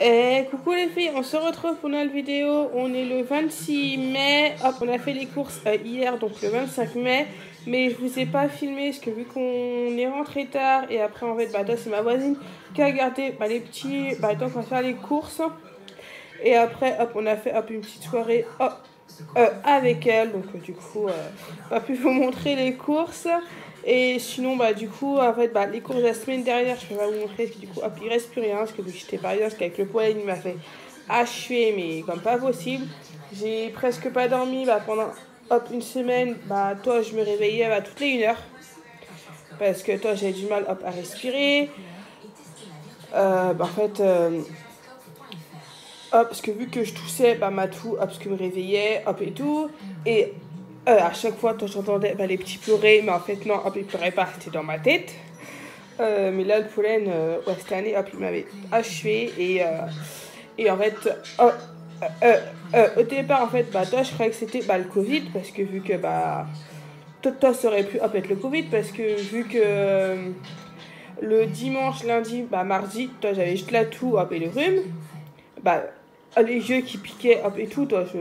Et coucou les filles, on se retrouve pour une nouvelle vidéo. On est le 26 mai. Hop, on a fait les courses hier, donc le 25 mai. Mais je vous ai pas filmé parce que vu qu'on est rentré tard et après en fait, toi c'est ma voisine qui a gardé les petits. Donc on va faire les courses. Et après, hop, on a fait une petite soirée avec elle. Donc du coup, pas pu vous montrer les courses. Et sinon, du coup, en fait, les courses de la semaine dernière, je peux pas vous montrer parce que du coup, hop, il reste plus rien. Parce que j'étais pas bien, parce qu'avec le poil, il m'a fait achever, mais comme pas possible. J'ai presque pas dormi pendant une semaine. Toi, je me réveillais toutes les 1 heure. Parce que toi, j'avais du mal à respirer. Parce que vu que je toussais, ma toux, parce que je me réveillais, et tout. Et à chaque fois, toi, j'entendais les petits pleurer, mais en fait, non, ils pleuraient pas, c'était dans ma tête. Mais là, le pollen, cette année, il m'avait achevé. Et en fait, au départ, en fait, toi, je croyais que c'était le Covid, parce que vu que, toi, ça aurait pu être le Covid, parce que vu que le dimanche, lundi, mardi, toi, j'avais juste la toux, et le rhume. Les yeux qui piquaient, et tout, toi, je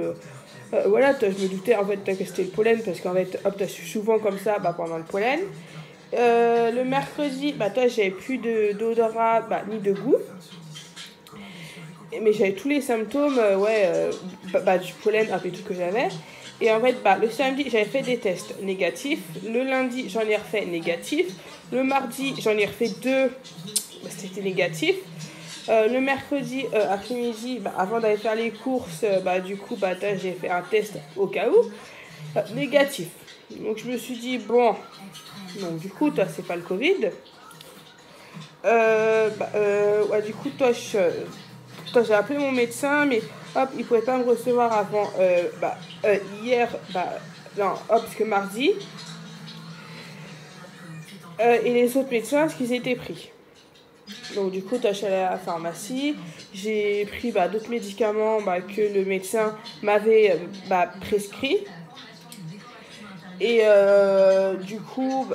me doutais, en fait, que c'était le pollen, parce qu'en fait, je suis souvent comme ça, pendant le pollen. Le mercredi, toi, j'avais plus d'odorat, ni de goût. Mais j'avais tous les symptômes, du pollen, et tout que j'avais. Et en fait, le samedi, j'avais fait des tests négatifs. Le lundi, j'en ai refait négatif. Le mardi, j'en ai refait 2, c'était négatif. Le mercredi après-midi, avant d'aller faire les courses, du coup, j'ai fait un test au cas où, négatif. Donc je me suis dit, bon, donc du coup, toi, c'est pas le Covid. Du coup, toi, j'ai appelé mon médecin, mais il pouvait pas me recevoir avant hier, parce que mardi. Et les autres médecins, parce qu'ils étaient pris. Donc du coup, je suis allée à la pharmacie, j'ai pris d'autres médicaments que le médecin m'avait prescrit. Et du coup,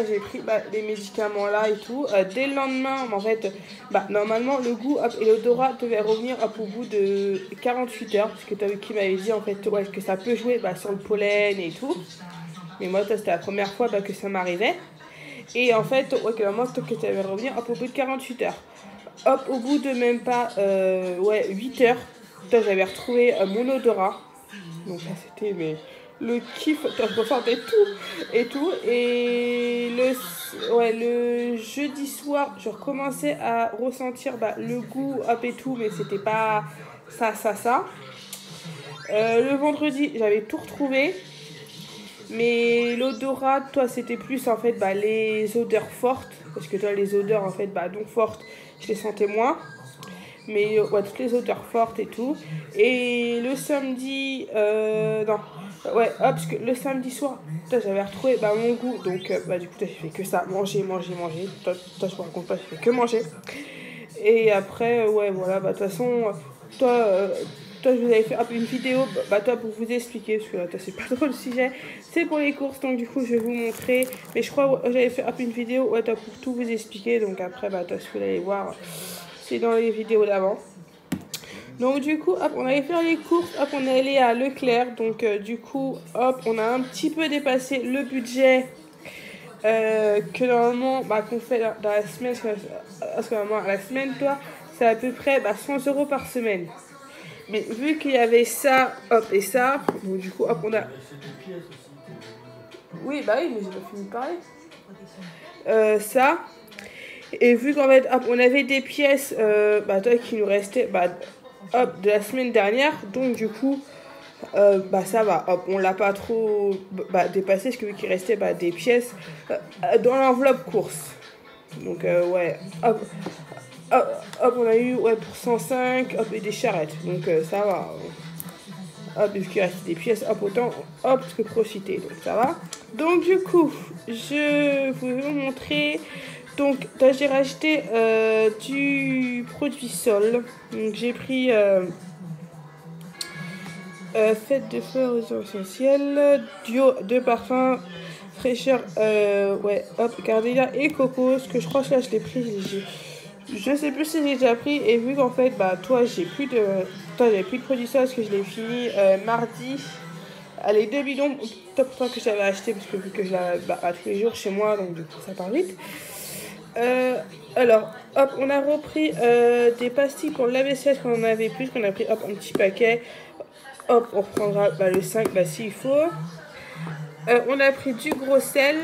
j'ai pris les médicaments là et tout. Dès le lendemain, en fait, normalement, le goût et l'odorat devaient revenir au bout de 48 heures. Parce que qui m'avait dit en fait que ça peut jouer sur le pollen et tout. Mais moi, c'était la première fois que ça m'arrivait. Et en fait, normalement, que ça devait revenir au bout de 48 heures. Au bout de même pas 8 heures, j'avais retrouvé mon odorat. Donc là, c'était le kiff, je ressentais tout et tout. Et le jeudi soir, je recommençais à ressentir le goût et tout, mais c'était pas ça. Le vendredi, j'avais tout retrouvé. Mais l'odorat, toi, c'était plus en fait les odeurs fortes. Parce que toi, les odeurs en fait donc fortes, je les sentais moins. Mais toutes les odeurs fortes et tout. Et le samedi, parce que le samedi soir, toi, j'avais retrouvé mon goût. Donc, du coup, j'ai fait que ça, manger. Toi, je me raconte pas, j'ai fait que manger. Et après, de toute façon, toi, je vous avais fait une vidéo toi, pour vous expliquer, parce que là, c'est pas trop le sujet. C'est pour les courses, donc du coup, je vais vous montrer. Mais je crois que j'avais fait une vidéo pour tout vous expliquer. Donc après, toi, si vous voulez aller voir, c'est dans les vidéos d'avant. Donc du coup, on allait faire les courses, on est allé à Leclerc. Donc du coup, on a un petit peu dépassé le budget que normalement qu'on fait dans la semaine. Parce que normalement, la semaine, toi, c'est à peu près 100 € par semaine. Mais vu qu'il y avait ça, et ça, donc du coup, on a... Oui, mais j'ai pas fini de parler. Ça. Et vu qu'en fait, on avait des pièces, toi, qui nous restaient, de la semaine dernière. Donc, du coup, ça va. On l'a pas trop dépassé, parce que vu qu'il restait des pièces dans l'enveloppe course. Donc, on a eu pour 105 et des charrettes, donc ça va. Vu qu'il reste des pièces, autant je peux profiter, donc ça va. Donc du coup, je vais vous montrer. Donc j'ai racheté du produit sol. Donc j'ai pris fête de fleurs essentielles, duo de parfums fraîcheur, Gardenia et Coco. Ce que je crois que là je l'ai pris, Je sais plus si j'ai déjà pris. Et vu qu'en fait, bah, toi, j'avais plus de produits ça parce que je l'ai fini mardi. Les 2 bidons, top 3 que j'avais acheté parce que vu que je la tous les jours chez moi, donc du coup, ça part vite. Alors, hop, on a repris des pastilles pour la vaisselle qu'on en avait plus, qu'on a pris hop, un petit paquet. Hop, on reprendra le 5 s'il faut. On a pris du gros sel.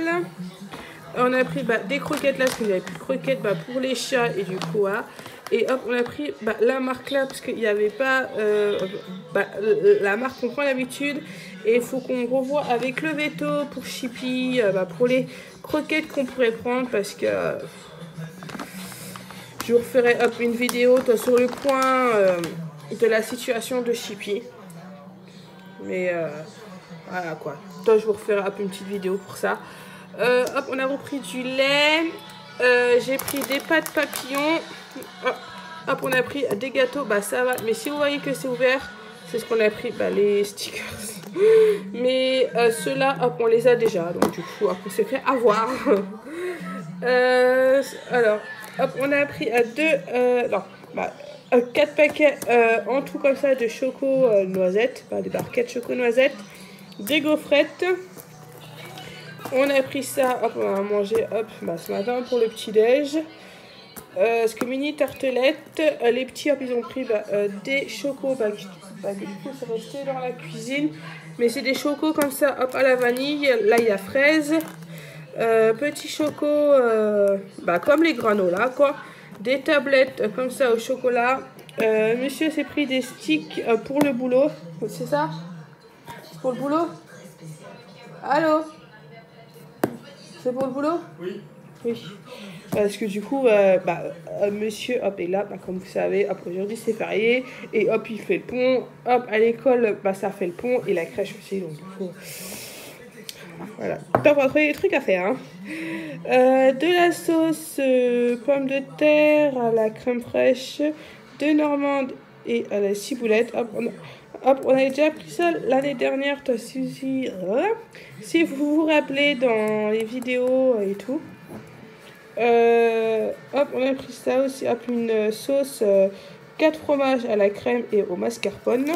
On a pris des croquettes là, parce que j'avais plus de croquettes pour les chats et du coup, et hop, on a pris la marque là, parce qu'il n'y avait pas la marque qu'on prend d'habitude. Et il faut qu'on revoie avec le veto pour Chippy, pour les croquettes qu'on pourrait prendre, parce que je vous referai hop, une vidéo toi, sur le point de la situation de Chippy. Mais voilà quoi. Toi, je vous referai hop, une petite vidéo pour ça. Hop, on a repris du lait. J'ai pris des pâtes papillons. Hop, on a pris des gâteaux. Ça va. Mais si vous voyez que c'est ouvert, c'est ce qu'on a pris. Les stickers. Mais ceux-là, hop, on les a déjà. Donc du coup, hop, on s'est fait avoir. Alors, hop, on a pris 4 paquets en tout comme ça de choco noisettes. Des barquettes choco noisettes. Des gaufrettes. On a pris ça, hop, on a mangé hop, ce matin pour le petit-déj. Ce que mini tartelettes. Les petits, hop, ils ont pris des chocos que du coup c'est resté dans la cuisine. Mais c'est des chocos comme ça, hop, à la vanille. Là, il y a fraise. Petits chocos, comme les granolas, quoi. Des tablettes comme ça au chocolat. Monsieur s'est pris des sticks pour le boulot. C'est ça? Pour le boulot? Allô? C'est pour le boulot? Oui. Oui. Parce que du coup, monsieur, hop, est là, comme vous savez, hop, aujourd'hui c'est férié, et hop, il fait le pont, hop, à l'école, ça fait le pont, et la crèche aussi, donc du coup, voilà. Donc, on va trouver des trucs à faire, hein. De la sauce pomme de terre à la crème fraîche, de Normande et à la ciboulette, hop, on avait déjà pris ça l'année dernière, toi, si vous vous rappelez dans les vidéos et tout. Hop, on a pris ça aussi, hop, une sauce 4 fromages à la crème et au mascarpone.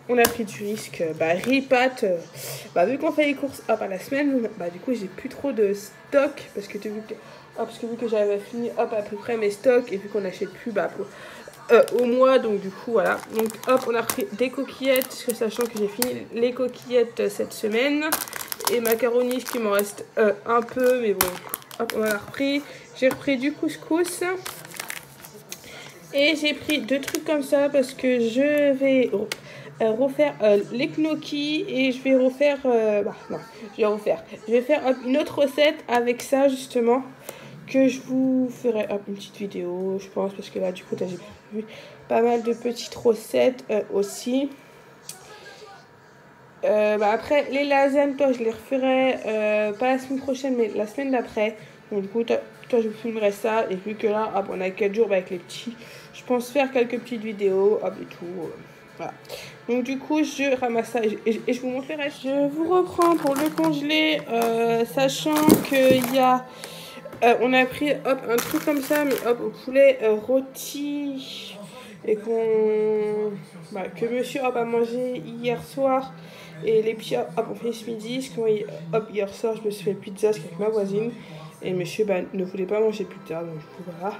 On a pris du risque, riz, pâtes. Vu qu'on fait les courses hop, à la semaine, du coup, j'ai plus trop de stock parce que vu que j'avais fini hop, à peu près mes stocks et vu qu'on n'achète plus au mois, donc du coup voilà. Donc hop, on a pris des coquillettes, sachant que j'ai fini les coquillettes cette semaine et macaronis, ce qui m'en reste un peu, mais bon, hop, on a repris. J'ai repris du couscous et j'ai pris 2 trucs comme ça parce que je vais refaire les gnocchis et je vais refaire je vais faire une autre recette avec ça justement, que je vous ferai une petite vidéo, je pense, parce que là, du coup, j'ai vu pas mal de petites recettes aussi. Après, les lasagnes, toi, je les referai pas la semaine prochaine, mais la semaine d'après. Donc, du coup, toi, je vous filmerai ça. Et vu que là, hop, on a 4 jours avec les petits, je pense faire quelques petites vidéos, hop, et tout. Voilà. Donc, du coup, je ramasse ça et je vous montrerai. Je vous reprends pour le congeler, sachant qu'il y a... on a pris hop, un truc comme ça, mais hop, au poulet rôti et que monsieur hop, a mangé hier soir. Et les petits hop, on fait ce midi. Hop, hier soir, je me suis fait pizza avec ma voisine. Et monsieur ne voulait pas manger plus tard, donc du coup, voilà.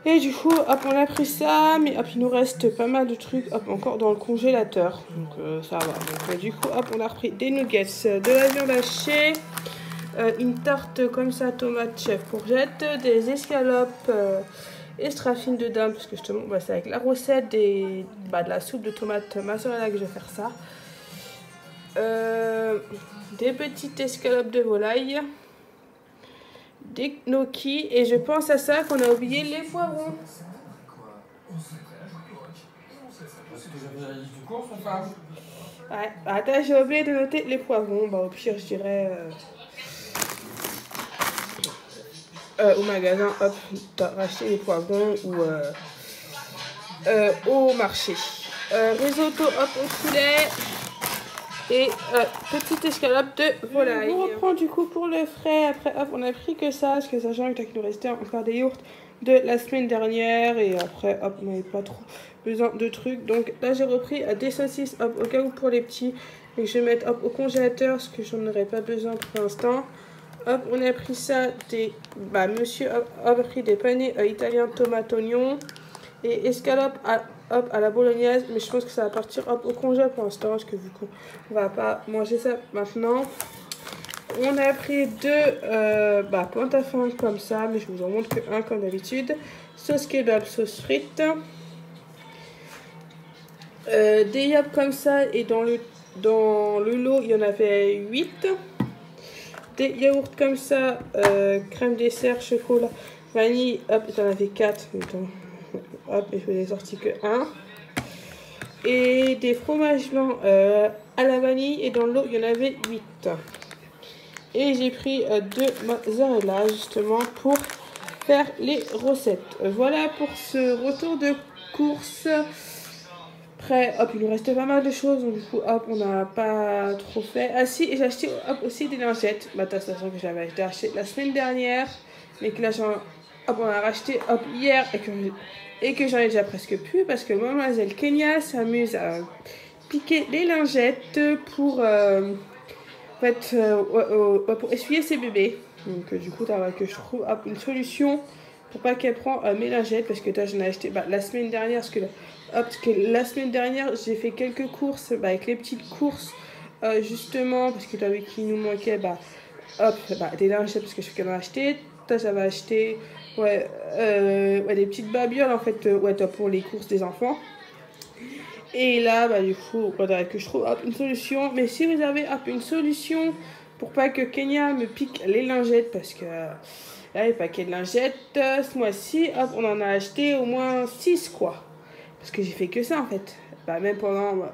Et du coup, hop, on a pris ça, mais hop, il nous reste pas mal de trucs hop, encore dans le congélateur. Donc ça va. Donc, du coup, hop, on a repris des nuggets, de la viande hachée. Une tarte comme ça, tomate chèvre courgette, des escalopes extra fines de dinde, parce que justement c'est avec la recette de la soupe de tomate mozzarella que je vais faire ça. Des petites escalopes de volaille, des gnocchis, et je pense à ça qu'on a oublié les poivrons. Ouais, attends, j'ai oublié de noter les poivrons, au pire je dirais... au magasin, hop, racheter les poivrons ou au marché. Risotto, hop, au poulet et petite escalope de volaille. On reprend du coup pour le frais. Après, hop, on a pris que ça, parce que sachant qu'il nous restait encore des yaourts, de la semaine dernière. Et après, hop, on n'avait pas trop besoin de trucs. Donc là, j'ai repris des saucisses, hop, au cas où pour les petits. Et je vais mettre hop, au congélateur, parce que j'en aurais pas besoin pour l'instant. Hop, on a pris ça, monsieur a pris des panais italiens tomate oignon et escalope à la bolognaise. Mais je pense que ça va partir hop, au congé pour l'instant, parce que vu qu'on va pas manger ça maintenant. On a pris deux pointe à fin comme ça, mais je vous en montre que un comme d'habitude. Sauce kebab, sauce frites. Des yaps comme ça, et dans le lot, il y en avait 8. Des yaourts comme ça, crème dessert, chocolat, vanille, hop, il y en avait 4. Hop, et je n'ai sorti que 1. Et des fromages blancs à la vanille, et dans le lot, il y en avait 8. Et j'ai pris 2 mozzarella justement pour faire les recettes. Voilà pour ce retour de course. Après, hop, il nous restait pas mal de choses, donc du coup, hop, on n'a pas trop fait. Ah si, j'ai acheté aussi des lingettes. Bah, de toute façon, que j'avais acheté la semaine dernière, mais que là, on a racheté hop, hier, et que j'en ai déjà presque plus, parce que mademoiselle Kenya s'amuse à piquer les lingettes pour pour essuyer ses bébés. Donc du coup, que je trouve une solution pour pas qu'elle prenne mes lingettes, parce que j'en ai acheté la semaine dernière, parce que la semaine dernière j'ai fait quelques courses avec les petites courses justement, parce que qu'il nous manquait des lingettes, parce que je qu'elle en a acheté. J'avais acheté des petites babioles en fait pour les courses des enfants. Et là, du coup, il faudrait que je trouve une solution. Mais si vous avez une solution pour pas que Kenya me pique les lingettes, parce que là, les paquets de lingettes, ce mois-ci, on en a acheté au moins 6, quoi. Parce que j'ai fait que ça, en fait. Même pendant...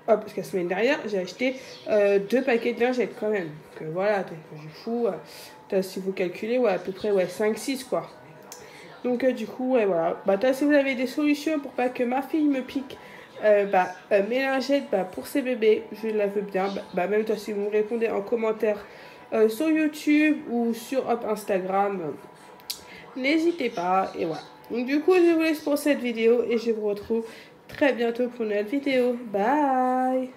parce que la semaine dernière, j'ai acheté 2 paquets de lingettes, quand même. Donc voilà, du coup, si vous calculez, à peu près 5-6, quoi. Donc du coup, voilà. Si vous avez des solutions pour pas que ma fille me pique mes lingettes pour ses bébés, je la veux bien. Même toi, si vous me répondez en commentaire sur YouTube ou sur Instagram, n'hésitez pas. Et voilà. Donc du coup, je vous laisse pour cette vidéo et je vous retrouve très bientôt pour une nouvelle vidéo. Bye!